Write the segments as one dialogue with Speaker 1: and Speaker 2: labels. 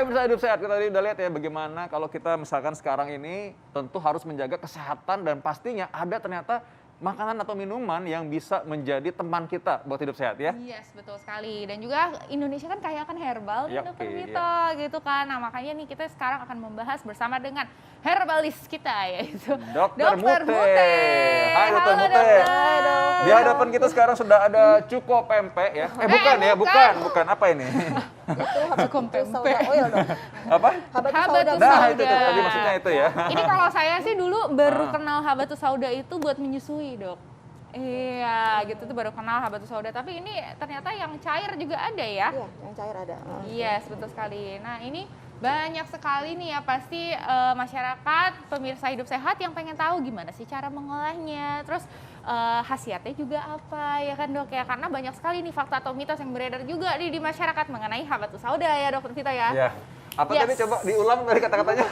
Speaker 1: pemirsa hidup sehat, kita tadi udah lihat ya bagaimana kalau kita misalkan sekarang ini tentu harus menjaga kesehatan dan pastinya ada ternyata makanan atau minuman yang bisa menjadi teman kita buat hidup sehat ya.
Speaker 2: Yes, betul sekali. Dan juga Indonesia kan kaya akan herbal nih Dokter Vito gitu kan. Nah makanya nih kita sekarang akan membahas bersama dengan herbalis kita yaitu
Speaker 1: Dokter Mute. Hai Dokter
Speaker 2: Halo,
Speaker 1: Mute.
Speaker 2: Dokter.
Speaker 1: Di hadapan kita sekarang sudah ada cuko pempek ya. Bukan. Apa ini?
Speaker 3: Itu habatus sauda oil dong.
Speaker 1: Apa?
Speaker 2: Habatus
Speaker 1: Nah,
Speaker 2: sauda.
Speaker 1: itu tadi maksudnya itu ya.
Speaker 2: Ini kalau saya sih dulu baru kenal habatus sauda itu buat menyusui, Dok. Iya, gitu tuh baru kenal habatus sauda. Tapi ini ternyata yang cair juga ada ya?
Speaker 3: Iya, yang cair ada.
Speaker 2: Yes, betul sekali. Nah, ini banyak sekali nih ya pasti masyarakat, pemirsa hidup sehat yang pengen tahu gimana sih cara mengolahnya. Terus khasiatnya juga apa ya kan Dok ya? Karena banyak sekali nih fakta atau mitos yang beredar juga di masyarakat mengenai habatus sauda ya Dokter Vito ya.
Speaker 1: Iya. Apa tadi coba diulang dari kata-katanya?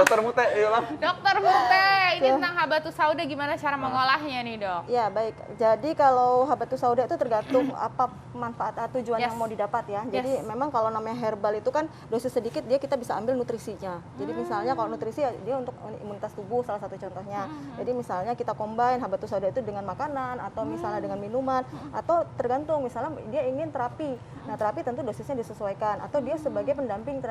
Speaker 1: Dokter Mute, diulang.
Speaker 2: Dokter Mute, ini tentang habatus sauda gimana cara mengolahnya nih Dok?
Speaker 3: Ya baik, jadi kalau habatus sauda itu tergantung apa manfaat atau tujuan yang mau didapat ya. Jadi memang kalau namanya herbal itu kan dosis sedikit dia kita bisa ambil nutrisinya. Jadi misalnya kalau nutrisi dia untuk imunitas tubuh salah satu contohnya. Jadi misalnya kita combine habatus sauda itu dengan makanan atau misalnya dengan minuman atau tergantung misalnya dia ingin terapi. Nah terapi tentu dosisnya disesuaikan atau dia sebagai pendamping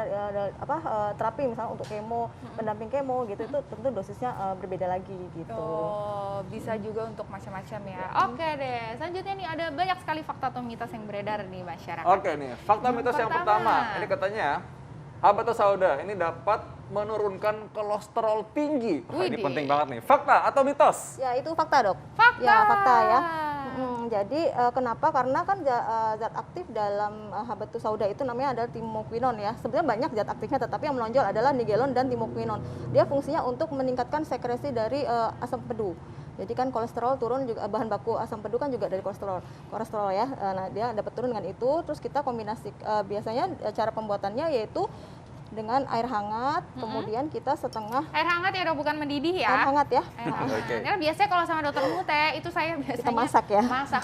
Speaker 3: terapi misalnya untuk kemo, pendamping kemo gitu itu tentu dosisnya berbeda lagi gitu.
Speaker 2: Oh, bisa juga untuk macam-macam ya. Oke deh, selanjutnya nih ada banyak sekali fakta atau mitos yang beredar di masyarakat.
Speaker 1: Oke nih, fakta mitos yang pertama. Ini katanya habatus sauda ini dapat menurunkan kolesterol tinggi. Wah, ini penting banget nih. Fakta atau mitos?
Speaker 3: Ya itu fakta Dok.
Speaker 2: Fakta.
Speaker 3: Ya fakta ya. Jadi kenapa? Karena kan zat aktif dalam habatus sauda itu namanya adalah timoquinon ya. Sebenarnya banyak zat aktifnya, tetapi yang menonjol adalah nigelon dan timoquinon. Dia fungsinya untuk meningkatkan sekresi dari asam pedu. Jadi kan kolesterol turun juga, bahan baku asam pedu kan juga dari kolesterol ya. Nah dia dapat turun dengan itu. Terus kita kombinasi biasanya cara pembuatannya yaitu dengan air hangat, kemudian kita setengah
Speaker 2: air hangat ya Dok, bukan mendidih ya.
Speaker 3: air hangat ya.
Speaker 2: Air hangat. Karena biasanya kalau sama Dokter Mute itu saya biasanya
Speaker 3: Kita masak ya.
Speaker 2: Masak.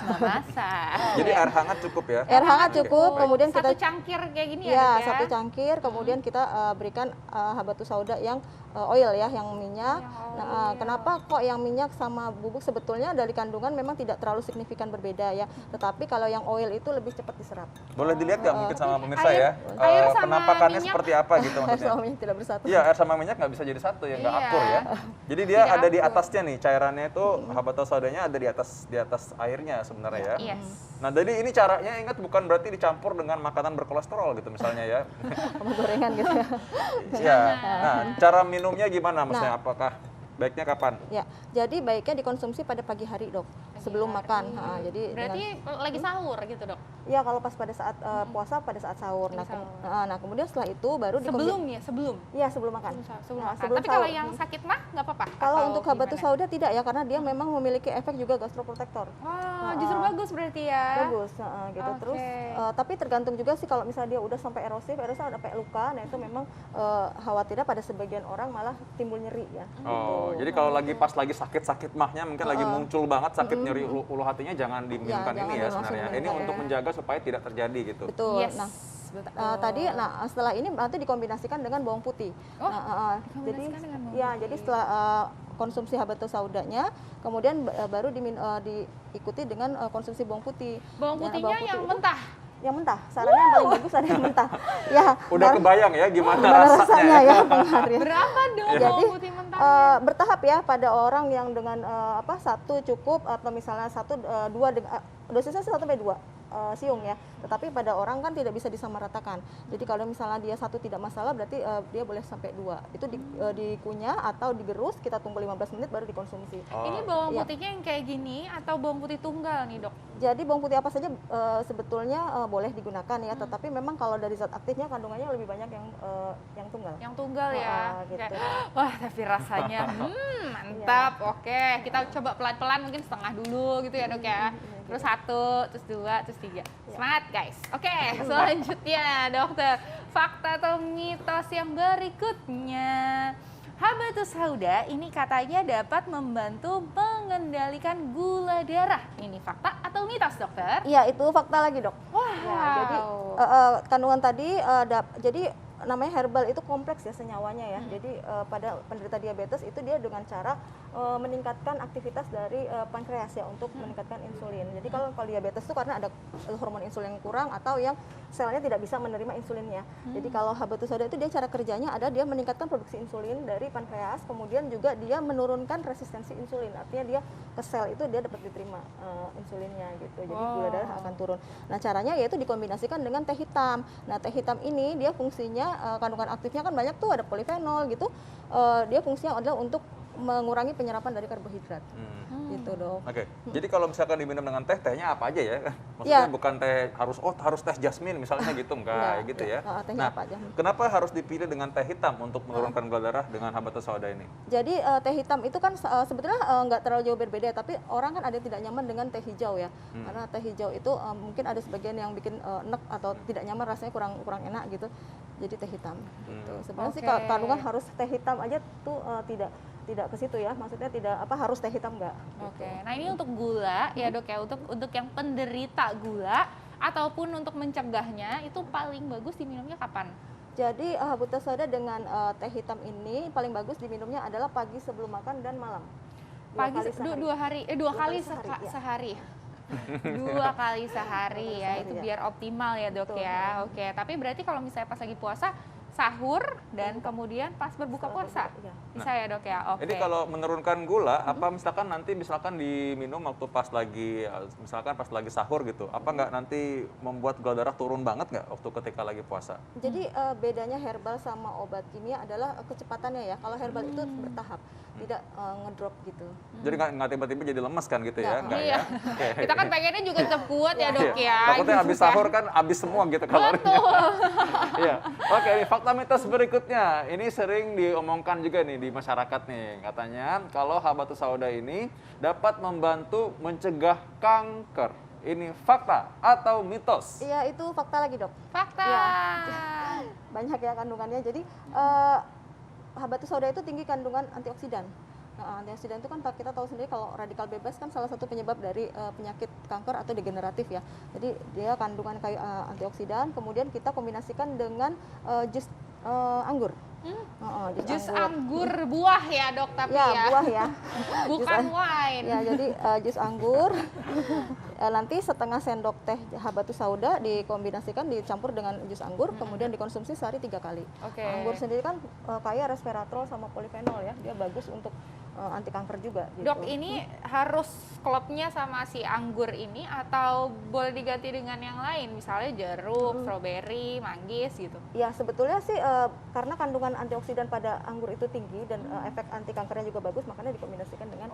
Speaker 1: Jadi air hangat cukup ya?
Speaker 3: Air hangat cukup, kemudian
Speaker 2: satu
Speaker 3: kita
Speaker 2: cangkir kayak gini ya,
Speaker 3: ya
Speaker 2: Dok ya.
Speaker 3: satu cangkir, kemudian kita berikan habatus sauda yang oil ya, yang minyak. Nah, kenapa kok yang minyak sama bubuk sebetulnya dari kandungan memang tidak terlalu signifikan berbeda ya. Tetapi kalau yang oil itu lebih cepat diserap.
Speaker 1: Boleh dilihat nggak mungkin sama pemirsa ya?
Speaker 2: Air sama
Speaker 1: penampakannya
Speaker 2: minyak.
Speaker 1: seperti apa gitu
Speaker 3: Air
Speaker 1: maksudnya?
Speaker 3: sama minyak tidak bersatu.
Speaker 1: Iya, air sama minyak nggak bisa jadi satu ya, nggak
Speaker 2: Iya.
Speaker 1: akur ya. Jadi dia
Speaker 2: Tidak
Speaker 1: ada di
Speaker 2: akur.
Speaker 1: atasnya nih, cairannya itu habatus saudanya ada di atas airnya sebenarnya ya.
Speaker 2: Yes.
Speaker 1: Nah, jadi ini caranya ingat bukan berarti dicampur dengan makanan berkolesterol gitu misalnya ya.
Speaker 3: Sama gorengan gitu ya.
Speaker 1: Iya. Nah, cara minumnya gimana maksudnya? Apakah baiknya kapan?
Speaker 3: Ya, jadi baiknya dikonsumsi pada pagi hari Dok, sebelum makan. Jadi
Speaker 2: Berarti lagi sahur gitu Dok?
Speaker 3: ya kalau pas pada saat puasa pada saat sahur. Nah, kemudian setelah itu baru
Speaker 2: Sebelum?
Speaker 3: Iya sebelum makan.
Speaker 2: Sebelum
Speaker 3: Nah,
Speaker 2: makan.
Speaker 3: sebelum
Speaker 2: Tapi kalau
Speaker 3: sahur.
Speaker 2: yang sakit mah nggak apa-apa?
Speaker 3: Kalau
Speaker 2: Atau
Speaker 3: untuk habatus
Speaker 2: gimana?
Speaker 3: sauda tidak ya, karena dia memang memiliki efek juga gastroprotektor.
Speaker 2: Oh, justru bagus berarti ya?
Speaker 3: Bagus, gitu.
Speaker 2: Oke.
Speaker 3: Terus tapi tergantung juga sih kalau misalnya dia udah sampai erosif ada sampai luka, nah itu memang khawatirnya pada sebagian orang malah timbul nyeri ya.
Speaker 1: Oh, jadi kalau pas lagi sakit-sakit mahnya mungkin lagi muncul banget sakit nyeri ulu hatinya jangan diminumkan
Speaker 3: jangan
Speaker 1: ini ya
Speaker 3: langsung
Speaker 1: sebenarnya. Ini
Speaker 3: diminum
Speaker 1: untuk menjaga supaya tidak terjadi gitu.
Speaker 3: Betul.
Speaker 2: Yes.
Speaker 3: Nah,
Speaker 2: Betul.
Speaker 3: tadi setelah ini nanti dikombinasikan dengan bawang putih.
Speaker 2: Oh,
Speaker 3: Jadi
Speaker 2: dikombinasikan dengan bawang
Speaker 3: ya,
Speaker 2: putih.
Speaker 3: jadi setelah konsumsi habatus saudanya, kemudian baru diikuti dengan konsumsi bawang putih.
Speaker 2: Bawang
Speaker 3: Ya,
Speaker 2: putihnya yang
Speaker 3: itu
Speaker 2: mentah?
Speaker 3: yang mentah. Sarannya yang paling bagus ada yang mentah. Ya.
Speaker 1: Udah kebayang ya gimana
Speaker 3: rasanya
Speaker 1: rasanya
Speaker 3: ya pengaruhnya.
Speaker 2: Berapa dong
Speaker 3: Jadi
Speaker 2: bawang putih mentah?
Speaker 3: bertahap ya pada orang yang dengan satu cukup atau misalnya dua dosisnya 1 sampai 2 siung ya. Tetapi pada orang kan tidak bisa disamaratakan. Jadi kalau misalnya dia 1 tidak masalah berarti dia boleh sampai 2. Itu dikunyah atau digerus, kita tunggu 15 menit baru dikonsumsi.
Speaker 2: Ini bawang putihnya yang kayak gini atau bawang putih tunggal nih Dok?
Speaker 3: Jadi bawang putih apa saja sebetulnya boleh digunakan ya, tetapi memang kalau dari zat aktifnya kandungannya lebih banyak yang tunggal.
Speaker 2: Yang tunggal ya.
Speaker 3: Gitu.
Speaker 2: Kayak, wah, tapi rasanya mantap. Oke, kita coba pelan-pelan mungkin setengah dulu gitu ya Dok ya. Terus 1, terus 2, terus 3. Semangat guys. Oke, selanjutnya dokter, fakta atau mitos yang berikutnya. Habatus sauda ini katanya dapat membantu mengendalikan gula darah. Ini fakta atau mitos, dokter?
Speaker 3: Iya, itu fakta lagi, Dok.
Speaker 2: Wow.
Speaker 3: Ya, jadi kandungan tadi jadi namanya herbal itu kompleks ya senyawanya ya. Jadi pada penderita diabetes itu dia dengan cara meningkatkan aktivitas dari pankreas ya untuk meningkatkan insulin. Jadi kalau diabetes itu karena ada hormon insulin yang kurang atau yang selnya tidak bisa menerima insulinnya. Jadi kalau habatus sauda itu dia cara kerjanya ada dia meningkatkan produksi insulin dari pankreas, kemudian juga dia menurunkan resistensi insulin. Artinya dia ke sel itu dia dapat diterima insulinnya gitu. Jadi gula darah akan turun. Nah, caranya yaitu dikombinasikan dengan teh hitam. Nah, teh hitam ini dia fungsinya kandungan aktifnya kan banyak tuh, ada polifenol gitu. Dia fungsinya adalah untuk mengurangi penyerapan dari karbohidrat. Gitu, Dok.
Speaker 1: Oke. Jadi kalau misalkan diminum dengan teh, tehnya apa aja ya? Maksudnya bukan teh harus teh jasmin misalnya gitu, enggak gitu ya.
Speaker 3: Tehnya apa aja.
Speaker 1: Kenapa harus dipilih dengan teh hitam untuk menurunkan gula darah dengan habatus sauda ini?
Speaker 3: Jadi teh hitam itu kan sebetulnya nggak terlalu jauh berbeda, tapi orang kan ada yang tidak nyaman dengan teh hijau ya. Karena teh hijau itu mungkin ada sebagian yang bikin enek atau tidak nyaman, rasanya kurang enak gitu. Jadi teh hitam. Gitu. Sebenarnya sih kalau kandungan harus teh hitam aja tuh tidak ke situ ya, maksudnya tidak harus teh hitam enggak.
Speaker 2: Oke. Nah, ini untuk gula ya, Dok ya, untuk yang penderita gula ataupun untuk mencegahnya itu paling bagus diminumnya kapan?
Speaker 3: Jadi habatus sauda dengan teh hitam ini paling bagus diminumnya adalah pagi sebelum makan dan malam.
Speaker 2: Dua kali sehari. 2 kali sehari ya, itu biar optimal ya, Dok ya. Oke, tapi berarti kalau misalnya pas lagi puasa sahur dan kemudian pas berbuka puasa bisa ya, Dok ya. Oke.
Speaker 1: Jadi kalau menurunkan gula, apa misalkan diminum waktu pas lagi sahur gitu, apa nggak nanti membuat gula darah turun banget nggak waktu ketika lagi puasa?
Speaker 3: Jadi bedanya herbal sama obat kimia adalah kecepatannya ya. Kalau herbal itu bertahap, tidak ngedrop gitu.
Speaker 1: Jadi nggak tiba-tiba jadi lemes kan gitu ya? Nggak
Speaker 2: Iya.
Speaker 1: ya? Oke.
Speaker 2: Kita kan pengennya juga tetap kuat ya, Dok ya.
Speaker 1: Takutnya habis sahur kan habis semua gitu kalorinya. Iya. Oke, ini fakta mitos berikutnya. Ini sering diomongkan juga nih di masyarakat nih. Katanya kalau habatus sauda ini dapat membantu mencegah kanker. Ini fakta atau mitos?
Speaker 3: Iya, itu fakta lagi, Dok.
Speaker 2: Fakta.
Speaker 3: Iya. Banyak ya kandungannya. Jadi habatus sauda itu tinggi kandungan antioksidan. Nah, antioksidan itu kan kita tahu sendiri kalau radikal bebas kan salah satu penyebab dari penyakit kanker atau degeneratif ya. Jadi dia kandungan kayak antioksidan, kemudian kita kombinasikan dengan jus anggur.
Speaker 2: Jus anggur buah ya, Dok, tapi ya.
Speaker 3: Buah ya.
Speaker 2: Bukan wine.
Speaker 3: Ya, jadi jus anggur. Nanti setengah sendok teh habatus sauda dikombinasikan, dicampur dengan jus anggur, kemudian dikonsumsi sehari 3 kali.
Speaker 2: Oke.
Speaker 3: Anggur sendiri kan kaya resveratrol sama polifenol ya, dia bagus untuk anti kanker juga. Gitu.
Speaker 2: Dok, ini harus klopnya sama si anggur ini atau boleh diganti dengan yang lain, misalnya jeruk, stroberi, manggis gitu?
Speaker 3: Ya, sebetulnya sih karena kandungan antioksidan pada anggur itu tinggi dan efek anti kankernya juga bagus, makanya dikombinasikan dengan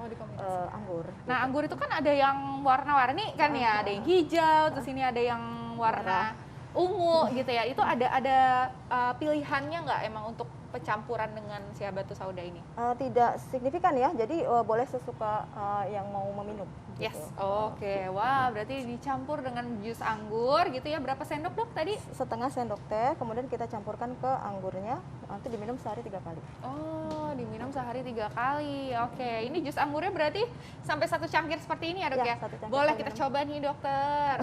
Speaker 3: anggur.
Speaker 2: Nah, anggur itu kan ada yang warna-warni kan ya, ada yang hijau, terus ini ada yang warna ungu gitu ya. Itu ada pilihannya nggak emang untuk pencampuran dengan si habatus sauda ini?
Speaker 3: Tidak signifikan ya, jadi boleh sesuka yang mau meminum.
Speaker 2: Yes,
Speaker 3: Gitu.
Speaker 2: oke. Wah, berarti dicampur dengan jus anggur gitu ya. Berapa sendok, Dok, tadi?
Speaker 3: Setengah sendok teh, kemudian kita campurkan ke anggurnya, nanti diminum sehari 3 kali.
Speaker 2: Oh, diminum sehari 3 kali. Oke, ini jus anggurnya berarti sampai 1 cangkir seperti ini ya, Dok ya?
Speaker 3: 1 cangkir
Speaker 2: Boleh
Speaker 3: per
Speaker 2: kita
Speaker 3: minum.
Speaker 2: coba nih, Dokter.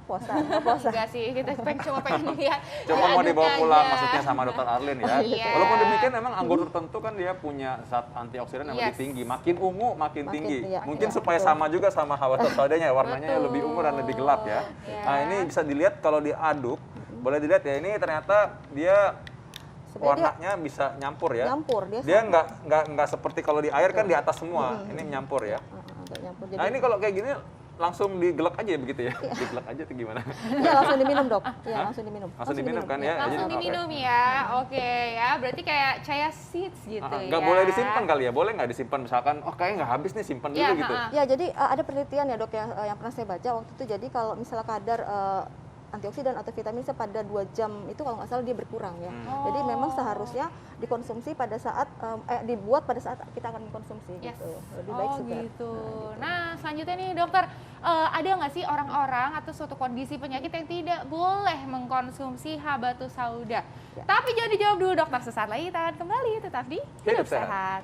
Speaker 3: Puasa, nggak puasa.
Speaker 2: Enggak sih, kita cuma pengen lihat.
Speaker 1: Coba mau dibawa
Speaker 2: diaduk
Speaker 1: pulang
Speaker 2: aja.
Speaker 1: maksudnya sama Dokter Arlin ya.
Speaker 2: Iya.
Speaker 1: Walaupun demikian memang anggur tertentu kan dia punya zat antioksidan yang lebih tinggi. Makin ungu makin tinggi.
Speaker 3: Iya,
Speaker 1: Mungkin
Speaker 3: iya,
Speaker 1: supaya
Speaker 3: betul.
Speaker 1: sama juga sama habatus saudanya, warnanya
Speaker 2: Betul.
Speaker 1: lebih ungu dan lebih gelap ya.
Speaker 2: Iya.
Speaker 1: Nah, ini bisa dilihat kalau diaduk, boleh dilihat ya, ini ternyata dia
Speaker 3: Sebenarnya
Speaker 1: warnanya bisa nyampur ya.
Speaker 3: nyampur,
Speaker 1: Dia nggak seperti kalau di air kan di atas semua. Ini nyampur ya.
Speaker 3: agak nyampur.
Speaker 1: Nah, ini kalau kayak gini langsung digelek aja ya begitu ya? Digelek aja atau gimana?
Speaker 3: Iya, langsung diminum, Dok. Iya, langsung diminum.
Speaker 1: Langsung diminum kan ya?
Speaker 2: Langsung
Speaker 1: Jadi,
Speaker 2: diminum ya. Oke ya, berarti kayak chia seeds gitu ya.
Speaker 1: nggak boleh disimpan kali ya? Boleh nggak disimpan misalkan, oh kayaknya nggak habis nih, simpan dulu
Speaker 2: Iya,
Speaker 1: gitu.
Speaker 3: Ya, jadi ada penelitian ya, Dok ya, yang pernah saya baca waktu itu. Jadi kalau misalnya kadar antioksidan atau vitamin C pada 2 jam itu kalau nggak salah dia berkurang ya. Jadi memang seharusnya dikonsumsi pada saat dibuat pada saat kita akan mengkonsumsi
Speaker 2: Yes.
Speaker 3: gitu. Lebih baik segar.
Speaker 2: Gitu. Nah, selanjutnya nih, Dokter, ada nggak sih orang-orang atau suatu kondisi penyakit yang tidak boleh mengkonsumsi habatus sauda?
Speaker 3: Ya.
Speaker 2: Tapi jangan dijawab dulu, Dokter. Sesaat lagi kita akan kembali tetap di
Speaker 1: Hidup
Speaker 2: Hidup Sehat.